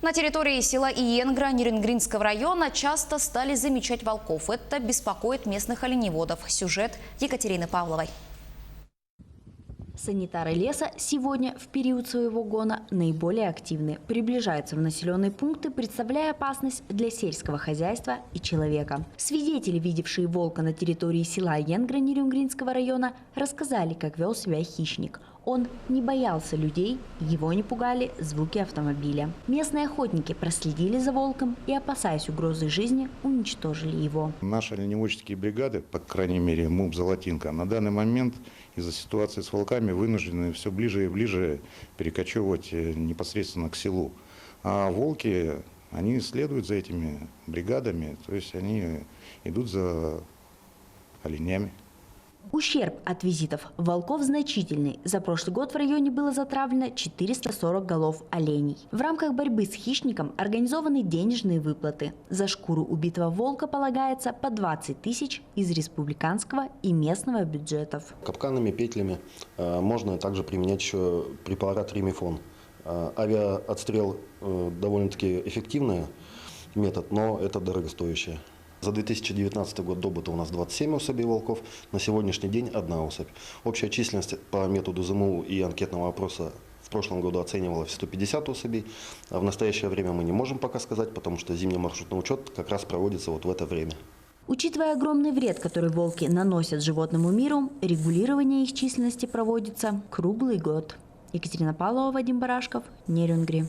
На территории села Иенгра Нерюнгринского района часто стали замечать волков. Это беспокоит местных оленеводов. Сюжет Екатерины Павловой. Санитары леса сегодня в период своего гона наиболее активны. Приближаются в населенные пункты, представляя опасность для сельского хозяйства и человека. Свидетели, видевшие волка на территории села Иенгра Нерюнгринского района, рассказали, как вел себя хищник. Он не боялся людей, его не пугали звуки автомобиля. Местные охотники проследили за волком и, опасаясь угрозы жизни, уничтожили его. Наши оленеводческие бригады, по крайней мере МУП «Золотинка», на данный момент из-за ситуации с волками вынуждены все ближе и ближе перекочевывать непосредственно к селу. А волки, они следуют за этими бригадами, то есть они идут за оленями. Ущерб от визитов волков значительный. За прошлый год в районе было затравлено 440 голов оленей. В рамках борьбы с хищником организованы денежные выплаты. За шкуру убитого волка полагается по 20 тысяч из республиканского и местного бюджетов. Капканами, петлями можно также применять еще препарат ремифон. Авиаотстрел довольно-таки эффективный метод, но это дорогостоящее. За 2019 год добыто у нас 27 особей волков, на сегодняшний день 1 особь. Общая численность по методу ЗМУ и анкетного опроса в прошлом году оценивалась в 150 особей. А в настоящее время мы не можем пока сказать, потому что зимний маршрутный учет как раз проводится вот в это время. Учитывая огромный вред, который волки наносят животному миру, регулирование их численности проводится круглый год. Екатерина Павлова, Вадим Барашков, Нерюнгри.